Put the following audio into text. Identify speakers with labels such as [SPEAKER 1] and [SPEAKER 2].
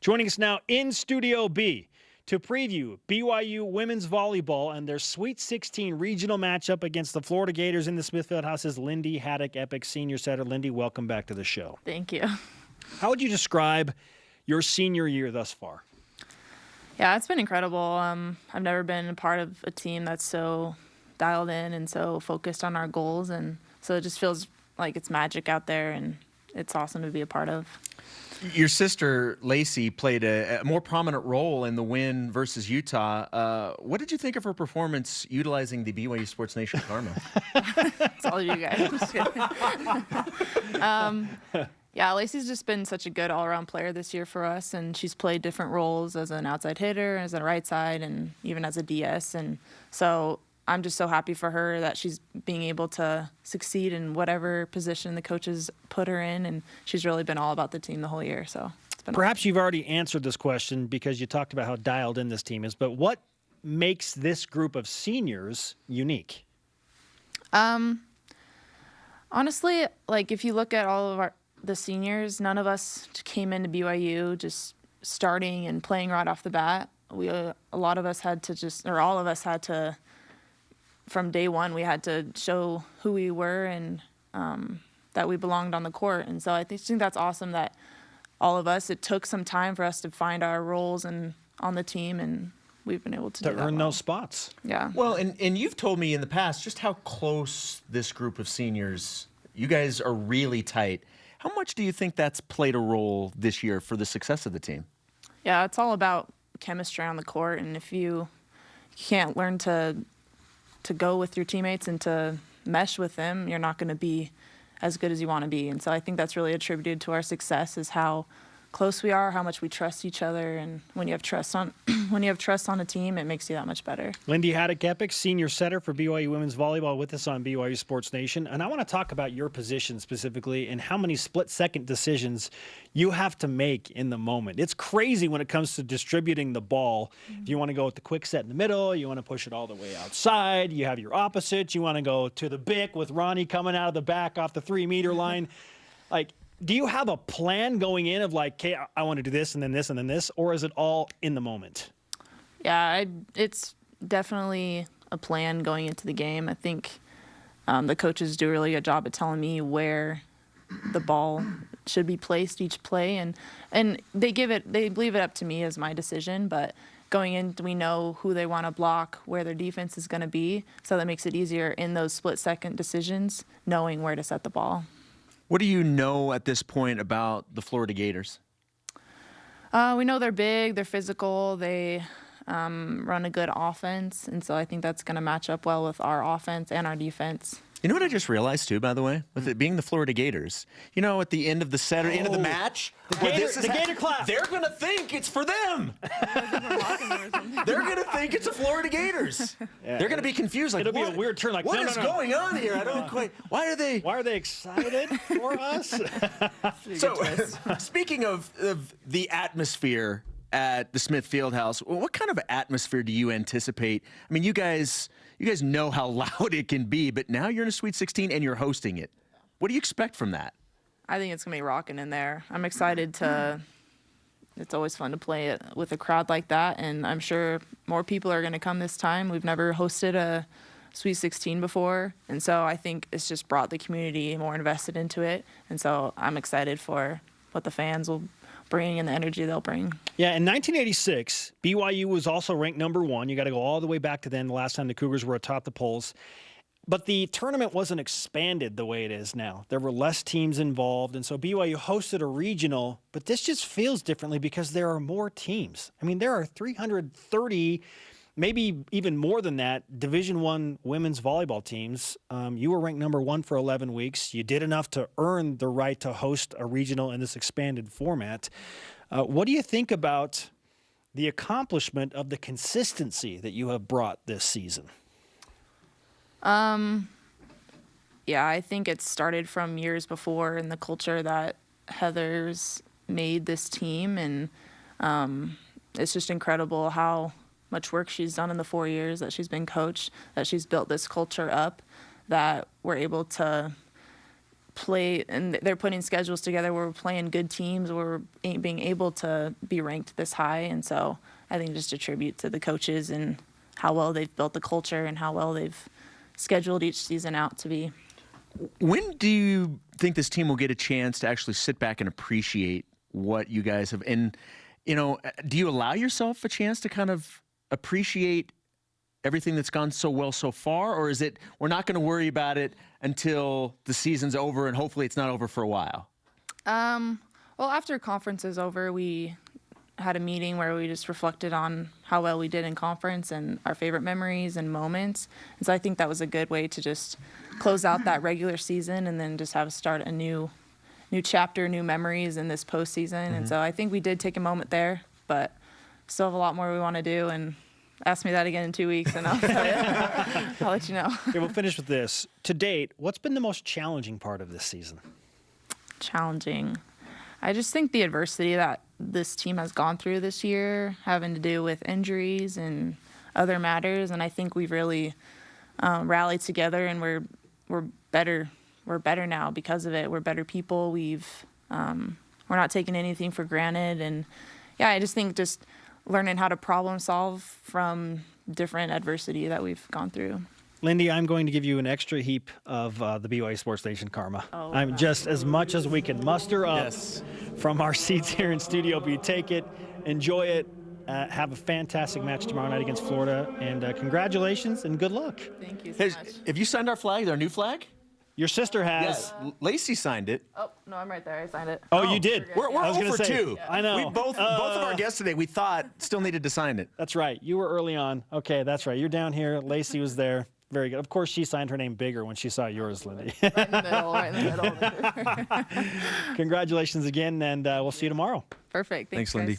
[SPEAKER 1] Joining us now in Studio B to preview BYU women's volleyball and their Sweet 16 regional matchup against the Florida Gators in the Smith Fieldhouse is Lyndie Haddock-Eppich, senior setter. Lyndie, welcome back to the show.
[SPEAKER 2] Thank you.
[SPEAKER 1] How would you describe your senior year thus far?
[SPEAKER 2] Yeah, it's been incredible. I've never been a part of a team that's so dialed in and so focused on our goals, and so it just feels like it's magic out there, and it's awesome to be a part of.
[SPEAKER 3] Your sister, Lacey, played a more prominent role in the win versus Utah. What did you think of her performance utilizing the BYU Sports Nation karma?
[SPEAKER 2] It's all you guys. I'm just kidding. Yeah, Lacey's just been such a good all-around player this year for us, and she's played different roles as an outside hitter, as a right side, and even as a DS. And so I'm just so happy for her that she's being able to succeed in whatever position the coaches put her in, and she's really been all about the team the whole year. So it's been
[SPEAKER 1] Perhaps you've already answered this question because you talked about how dialed in this team is, but what makes this group of seniors unique?
[SPEAKER 2] Honestly, like if you look at all of the seniors, none of us came into BYU just starting and playing right off the bat. A lot of us had to all of us had to, from day one, we had to show who we were and that we belonged on the court. And so I think that's awesome that all of us, it took some time for us to find our roles and on the team, and we've been able to do that
[SPEAKER 1] earn
[SPEAKER 2] well.
[SPEAKER 1] those spots.
[SPEAKER 2] Yeah.
[SPEAKER 3] Well, and you've told me in the past just how close this group of seniors, you guys are really tight. How much do you think that's played a role this year for the success of the team?
[SPEAKER 2] Yeah, it's all about chemistry on the court, and if you can't learn to go with your teammates and to mesh with them, you're not going to be as good as you want to be. And so I think that's really attributed to our success, is how close we are, how much we trust each other, and when you have trust on a team, it makes you that much better.
[SPEAKER 1] Lyndie Haddock-Eppich, senior setter for BYU women's volleyball, with us on BYU Sports Nation. And I want to talk about your position specifically and how many split-second decisions you have to make in the moment. It's crazy when it comes to distributing the ball. If you want to go with the quick set in the middle, you want to push it all the way outside, you have your opposite, you want to go to the BIC with Ronnie coming out of the back off the 3-meter line. Like, do you have a plan going in of like, okay, I want to do this and then this and then this, or is it all in the moment?
[SPEAKER 2] Yeah, it's definitely a plan going into the game. I think the coaches do a really good job at telling me where the ball should be placed each play, and they leave it up to me as my decision. But going in, we know who they want to block, where their defense is going to be, so that makes it easier in those split-second decisions, knowing where to set the ball.
[SPEAKER 3] What do you know at this point about the Florida Gators?
[SPEAKER 2] We know they're big, they're physical, they run a good offense, and so I think that's going to match up well with our offense and our defense.
[SPEAKER 3] You know what I just realized, too, by the way? With it being the Florida Gators, you know, at the end of the set or end of the match,
[SPEAKER 1] the Gator clap.
[SPEAKER 3] They're going to think it's for them. They're going to think it's the Florida Gators. Yeah. They're going to be confused. Like,
[SPEAKER 1] it'll be a weird turn. Like,
[SPEAKER 3] what is going on here? I don't quite. Why are they excited
[SPEAKER 1] for us?
[SPEAKER 3] So, speaking of the atmosphere at the Smith Fieldhouse, what kind of atmosphere do you anticipate? I mean, you guys know how loud it can be, but now you're in a Sweet 16 and you're hosting it. What do you expect from that?
[SPEAKER 2] I think it's going to be rocking in there. I'm excited to – it's always fun to play it with a crowd like that, and I'm sure more people are going to come this time. We've never hosted a Sweet 16 before, and so I think it's just brought the community more invested into it, and so I'm excited for what the fans will bring and the energy they'll bring.
[SPEAKER 1] Yeah, in 1986, BYU was also ranked #1. You got to go all the way back to then, the last time the Cougars were atop the polls. But the tournament wasn't expanded the way it is now. There were less teams involved, and so BYU hosted a regional, but this just feels differently because there are more teams. I mean, there are 330, maybe even more than that, Division I women's volleyball teams. You were ranked #1 for 11 weeks. You did enough to earn the right to host a regional in this expanded format. What do you think about the accomplishment of the consistency that you have brought this season?
[SPEAKER 2] Yeah, I think it started from years before in the culture that Heather's made this team, and it's just incredible how much work she's done in the 4 years that she's been coached, that she's built this culture up, that we're able to play, and they're putting schedules together where we're playing good teams, where we're being able to be ranked this high. And so I think just a tribute to the coaches and how well they've built the culture and how well they've scheduled each season out to be.
[SPEAKER 3] When do you think this team will get a chance to actually sit back and appreciate what you guys have? And, you know, do you allow yourself a chance to kind of appreciate everything that's gone so well so far? Or is it, we're not going to worry about it until the season's over and hopefully it's not over for a while?
[SPEAKER 2] Well, after conference is over, we had a meeting where we just reflected on how well we did in conference and our favorite memories and moments. And so I think that was a good way to just close out that regular season and then just have start a new chapter, new memories in this postseason. And so I think we did take a moment there, but still have a lot more we want to do. And ask me that again in 2 weeks and I'll tell you. I'll let you know.
[SPEAKER 1] Okay, we'll finish with this. To date, what's been the most challenging part of this season?
[SPEAKER 2] Challenging. I just think the adversity that this team has gone through this year, having to do with injuries and other matters, and I think we've really rallied together, and we're better. We're better now because of it. We're better people. We're not taking anything for granted, and yeah, I just think just learning how to problem solve from different adversity that we've gone through.
[SPEAKER 1] Lyndie, I'm going to give you an extra heap of the BYU Sports Nation karma.
[SPEAKER 2] Oh,
[SPEAKER 1] I'm just as much as we can muster up
[SPEAKER 3] Yes.
[SPEAKER 1] from our seats here in studio. But you take it, enjoy it, have a fantastic match tomorrow night against Florida, and congratulations and good luck.
[SPEAKER 2] Thank you so much.
[SPEAKER 3] Have you signed our flag, our new flag?
[SPEAKER 1] Your sister has.
[SPEAKER 3] Yes. Lacey signed it.
[SPEAKER 2] Oh, no, I'm right there. I signed it.
[SPEAKER 1] Oh, you did.
[SPEAKER 3] We're
[SPEAKER 1] I was gonna
[SPEAKER 3] 0 for
[SPEAKER 1] say,
[SPEAKER 3] 2.
[SPEAKER 1] I know.
[SPEAKER 3] We both of our guests today, we thought still needed to sign it.
[SPEAKER 1] That's right. You were early on. Okay, that's right. You're down here. Lacey was there. Very good. Of course, she signed her name bigger when she saw yours, Lyndie.
[SPEAKER 2] Right in the middle, right in the middle.
[SPEAKER 1] Congratulations again, and we'll see you tomorrow.
[SPEAKER 2] Perfect.
[SPEAKER 3] Thanks,
[SPEAKER 2] guys.
[SPEAKER 3] Lyndie.